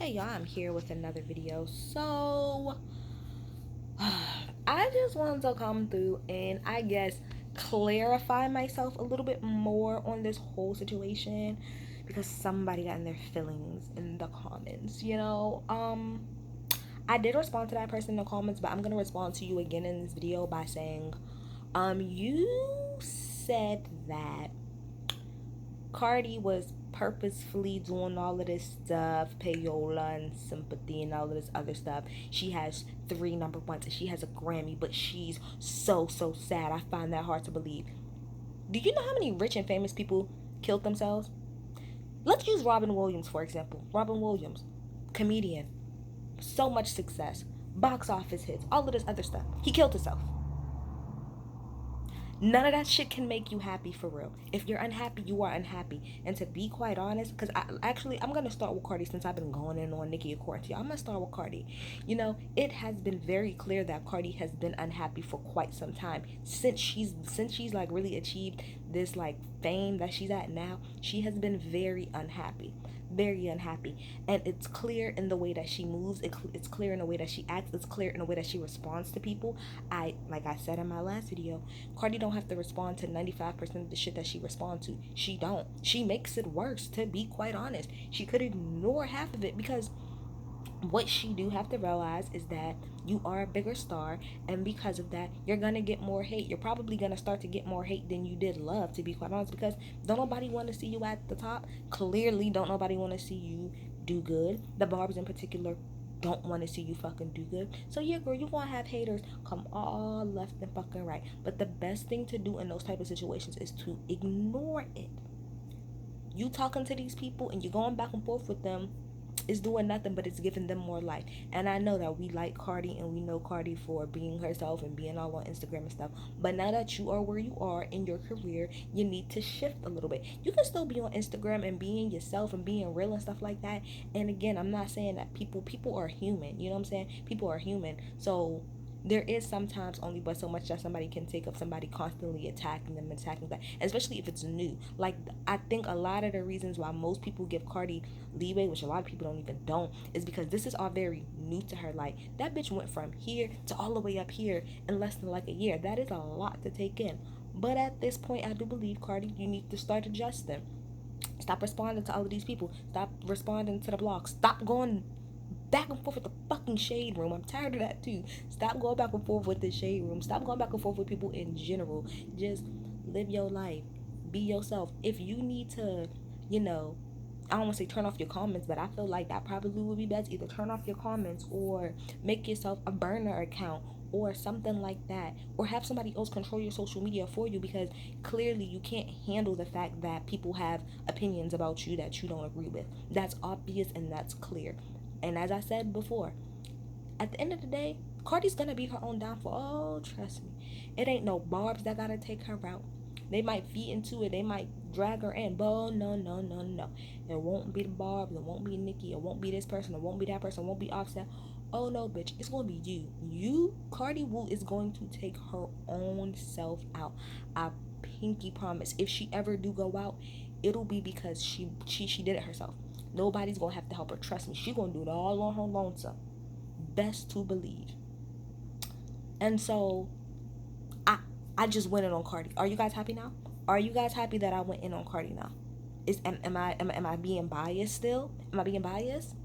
Hey y'all, I'm here with another video. So I just wanted to come through and I guess clarify myself a little bit more on this whole situation because somebody got in their feelings in the comments. I did respond to that person in the comments, but I'm gonna respond to you again in this video by saying, you said that Cardi was purposefully doing all of this stuff, payola and sympathy and all of this other stuff. She has 3 number 1s and she has a Grammy, but she's so sad. I find that hard to believe. Do you know how many rich and famous people killed themselves? Let's use Robin Williams for example. Robin Williams, comedian, so much success, box office hits, all of this other stuff. He killed himself. None of that shit can make you happy for real. If you're unhappy, you are unhappy. And to be quite honest, because I'm going to start with Cardi since I've been going in on Nicki according to you. I'm going to start with Cardi. It has been very clear that Cardi has been unhappy for quite some time. Since she's like really achieved this like fame that she's at now, she has been very unhappy. Very unhappy. And it's clear in the way that she moves. It's clear in the way that she acts. It's clear in the way that she responds to people. Like I said in my last video, Cardi don't have to respond to 95% of the shit that she responds to. She don't. She makes it worse, to be quite honest. She could ignore half of it because what she do have to realize is that you are a bigger star, and because of that you're gonna get more hate. You're probably gonna start to get more hate than you did love, to be quite honest, because don't nobody want to see you at the top. Clearly don't nobody want to see you do good. The Barbs in particular don't want to see you fucking do good. So yeah, girl, you gonna have haters come all left and fucking right, but the best thing to do in those type of situations is to ignore it. You talking to these people and you're going back and forth with them is doing nothing but it's giving them more life. And I know that we like Cardi and we know Cardi for being herself and being all on Instagram and stuff. But now that you are where you are in your career, you need to shift a little bit. You can still be on Instagram and being yourself and being real and stuff like that. And again, I'm not saying that people are human. You know what I'm saying? People are human. So there is sometimes only but so much that somebody can take of somebody constantly attacking them, attacking that, especially if it's new. Like, I think a lot of the reasons why most people give Cardi leeway, which a lot of people don't, is because this is all very new to her. Like, that bitch went from here to all the way up here in less than like a year. That is a lot to take in. But at this point, I do believe, Cardi, you need to start adjusting. Stop responding to all of these people. Stop responding to the blogs. Stop going back and forth with the fucking shade room. I'm tired of that too. Stop going back and forth with the shade room. Stop going back and forth with people in general. Just live your life. Be yourself. If you need to, I don't want to say turn off your comments, but I feel like that probably would be best. Either turn off your comments or make yourself a burner account or something like that, or have somebody else control your social media for you, because clearly you can't handle the fact that people have opinions about you that you don't agree with. That's obvious and that's clear. And as I said before, at the end of the day, Cardi's gonna be her own downfall. Oh, trust me. It ain't no Barbs that gotta take her out. They might feed into it. They might drag her in. But oh, no. It won't be the Barbs. It won't be Nicki. It won't be this person. It won't be that person. It won't be Offset. Oh, no, bitch. It's going to be you. Cardi Woo, is going to take her own self out. I pinky promise. If she ever do go out, it'll be because she did it herself. Nobody's going to have to help her. Trust me. She's going to do it all on her lonesome. Best to believe. And so I just went in on Cardi. Are you guys happy now? Are you guys happy that I went in on Cardi now? Am I being biased still? Am I being biased?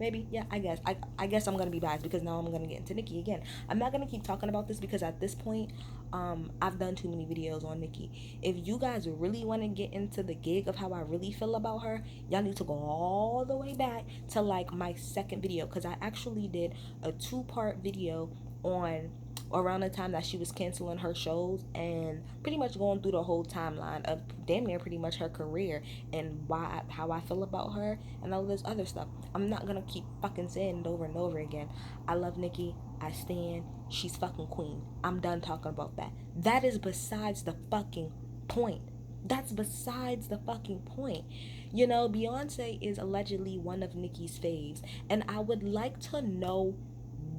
Maybe. Yeah, I guess. I guess I'm gonna be biased because now I'm gonna get into Nicki again. I'm not gonna keep talking about this because at this point, I've done too many videos on Nicki. If you guys really want to get into the gig of how I really feel about her, y'all need to go all the way back to like my second video, because I actually did a 2-part video on around the time that she was canceling her shows and pretty much going through the whole timeline of damn near pretty much her career and how I feel about her and all this other stuff. I'm not gonna keep fucking saying it over and over again. I love Nicki. I stand. She's fucking queen. I'm done talking about that. That is besides the fucking point. That's besides the fucking point. Beyonce is allegedly one of Nicki's faves, and I would like to know,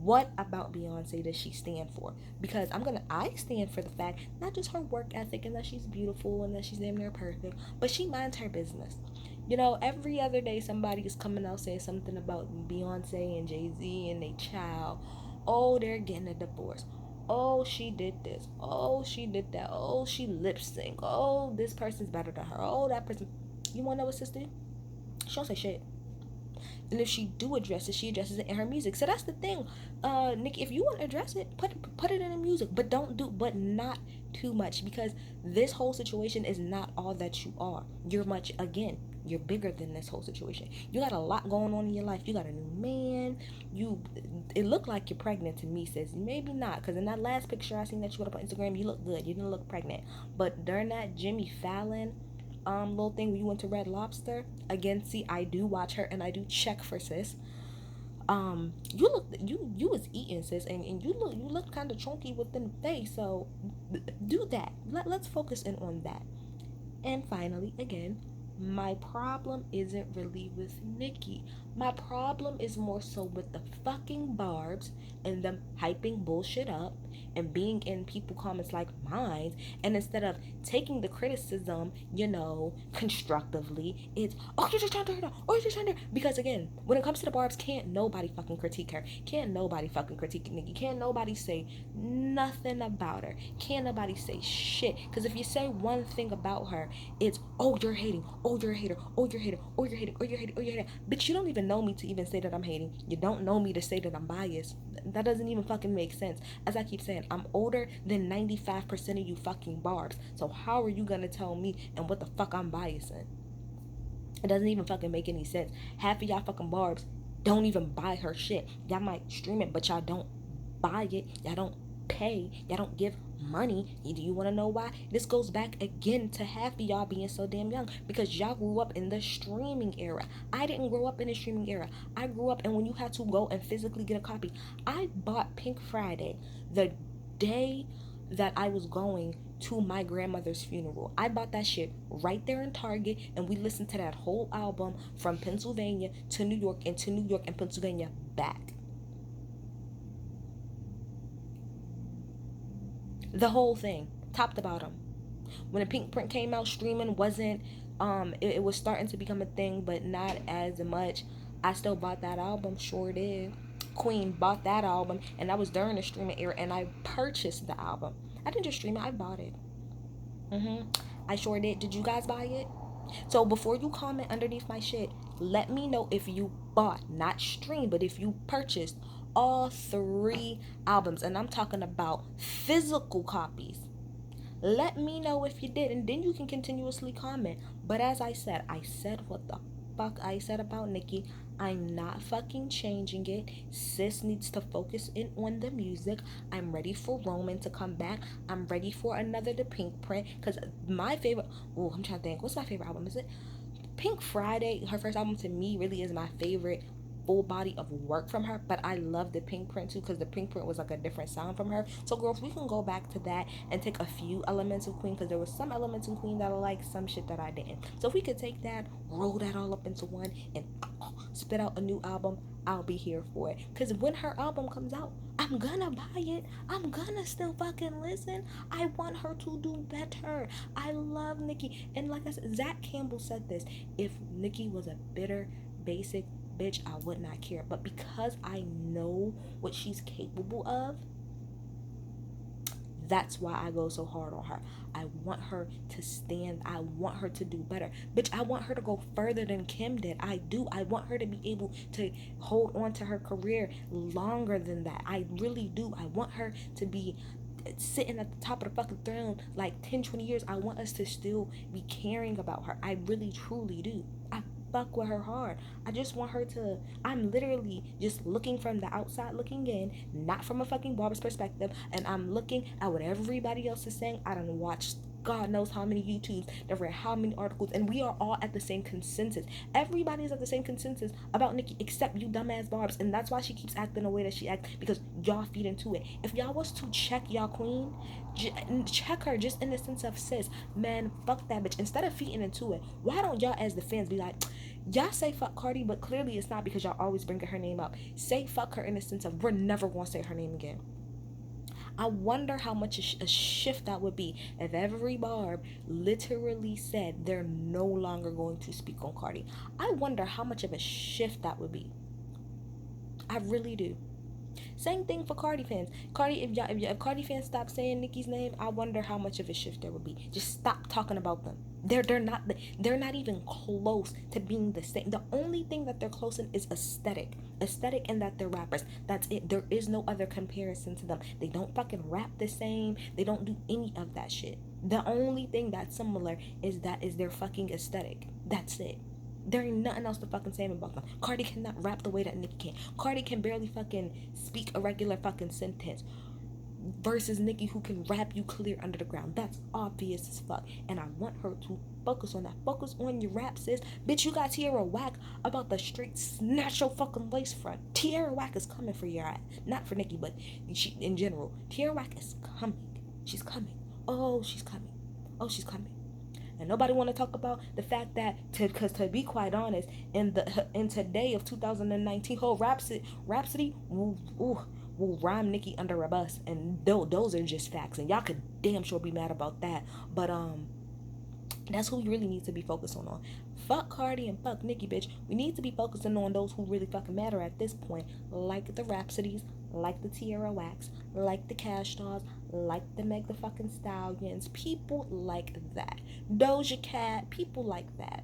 what about Beyonce does she stand for? Because I stand for the fact, not just her work ethic and that she's beautiful and that she's damn near perfect, but she minds her business. You know, every other day somebody is coming out saying something about Beyonce and Jay-Z and they child. Oh, they're getting a divorce. Oh, she did this. Oh, she did that. Oh, she lip sync. Oh, this person's better than her. Oh, that person. You wanna know what sister? She don't say shit. And if she do address it, she addresses it in her music. So that's the thing, Nick. If you want to address it, put it in the music, but but not too much, because this whole situation is not all that you are. You're much again. You're bigger than this whole situation. You got a lot going on in your life. You got a new man. You, it looked like you're pregnant to me, sis. Maybe not, because in that last picture I seen that you put up on Instagram, you look good. You didn't look pregnant. But during that Jimmy Fallon little thing when you went to Red Lobster, again, see, I do watch her and I do check for sis. You was eating, sis, and you look kind of chunky within the face, so do that. Let's focus in on that. And finally, again, my problem isn't really with Nicki. My problem is more so with the fucking barbs and them hyping bullshit up and being in people comments like mine. And instead of taking the criticism, constructively, it's, oh, you're just trying to hurt her. Oh, you're just trying to. Because again, when it comes to the barbs, can't nobody fucking critique her. Can't nobody fucking critique Nicki. Can't nobody say nothing about her. Can't nobody say shit. Because if you say one thing about her, it's, oh, you're hating. Oh, you're a hater. Oh, you're a hater. Oh, you're a hater. Oh, you're a hater. Oh, you're a hater. Bitch, you don't even know me to even say that I'm hating. You don't know me to say that I'm biased. That doesn't even fucking make sense. As I keep saying, I'm older than 95% of you fucking barbs. So how are you gonna tell me and what the fuck I'm biasing? It doesn't even fucking make any sense. Half of y'all fucking barbs don't even buy her shit. Y'all might stream it, but y'all don't buy it. Y'all don't pay. Y'all don't give money. Do you want to know why? This goes back again to half of y'all being so damn young, because y'all grew up in the streaming era. I didn't grow up in the streaming era. I grew up and when you had to go and physically get a copy. I bought Pink Friday the day that I was going to my grandmother's funeral. I bought that shit right there in Target, and we listened to that whole album from Pennsylvania to New York, and to New York and Pennsylvania back. The whole thing, top to bottom. When the Pink Print came out, streaming wasn't, it was starting to become a thing, but not as much. I still bought that album, sure did. Queen bought that album, and that was during the streaming era, and I purchased the album. I didn't just stream it, I bought it. I sure did. Did you guys buy it? So before you comment underneath my shit, let me know if you bought, not stream, but if you purchased all three albums. And I'm talking about physical copies. Let me know if you did, and then you can continuously comment. But as I said what the fuck I said about Nicki. I'm not fucking changing it. Sis needs to focus in on the music. I'm ready for Roman to come back. I'm ready for another The Pink Print. Because my favorite, oh, I'm trying to think. What's my favorite album? Is it Pink Friday? Her first album to me really is my favorite full body of work from her, but I love the Pink Print too, because the Pink Print was like a different sound from her. So girls, we can go back to that and take a few elements of Queen, because there was some elements in Queen that I like, some shit that I didn't. So if we could take that, roll that all up into one, and spit out a new album, I'll be here for it. Because when her album comes out, I'm gonna buy it. I'm gonna still fucking listen. I want her to do better. I love Nicki. And like I said, Zach Campbell said this. If Nicki was a bitter, basic bitch, I would not care. But because I know what she's capable of, that's why I go so hard on her. I want her to stand. I want her to do better. Bitch, I want her to go further than Kim did. I do. I want her to be able to hold on to her career longer than that. I really do. I want her to be sitting at the top of the fucking throne like 10, 20 years. I want us to still be caring about her. I really, truly do. I fuck with her hard. I just want her to, I'm literally just looking from the outside looking in, not from a fucking barber's perspective, and I'm looking at what everybody else is saying. I don't watch God knows how many YouTubes, I've read how many articles, and we are all at the same consensus. Everybody's at the same consensus about Nicki except you dumbass barbs, and that's why she keeps acting the way that she acts, because y'all feed into it. If y'all was to check y'all queen, check her just in the sense of, sis, man, fuck that bitch. Instead of feeding into it, why don't y'all as the fans be like, y'all say fuck Cardi, but clearly it's not because y'all always bring her name up. Say fuck her in the sense of, we're never gonna say her name again. I wonder how much a shift that would be if every barb literally said they're no longer going to speak on Cardi. I wonder how much of a shift that would be. I really do. Same thing for Cardi fans. Cardi, if Cardi fans stop saying Nicki's name, I wonder how much of a shift there would be. Just stop talking about them. They're not even close to being the same. The only thing that they're close in is aesthetic, and that they're rappers. That's it. There is no other comparison to them. They don't fucking rap the same. They don't do any of that shit. The only thing that's similar is their fucking aesthetic. That's it. There ain't nothing else to fucking say about them. Cardi cannot rap the way that Nicki can. Cardi can barely fucking speak a regular fucking sentence. Versus Nicki, who can rap you clear under the ground. That's obvious as fuck. And I want her to focus on that. Focus on your rap, sis. Bitch, you got Tierra Whack about the straight snatch your fucking lace front. Tierra Whack is coming for your ass. Not for Nicki, but she in general. Tierra Whack is coming. She's coming. Oh, she's coming. Oh, she's coming. And nobody want to talk about the fact that, because to be quite honest, in today of 2019, whole Rhapsody will rhyme Nicki under a bus, and those are just facts, and y'all could damn sure be mad about that. But that's who we really need to be focusing on. Fuck Cardi and fuck Nicki, bitch. We need to be focusing on those who really fucking matter at this point, like the Rhapsodies, like the Tierra Wax, like the Cash Dolls, like the Meg the fucking Stallions, people like that. Doja Cat, people like that.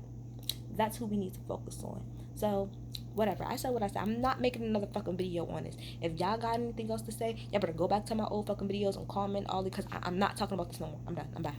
That's who we need to focus on. So, whatever. I said what I said. I'm not making another fucking video on this. If y'all got anything else to say, y'all better go back to my old fucking videos and comment all because I'm not talking about this no more. I'm done. I'm back.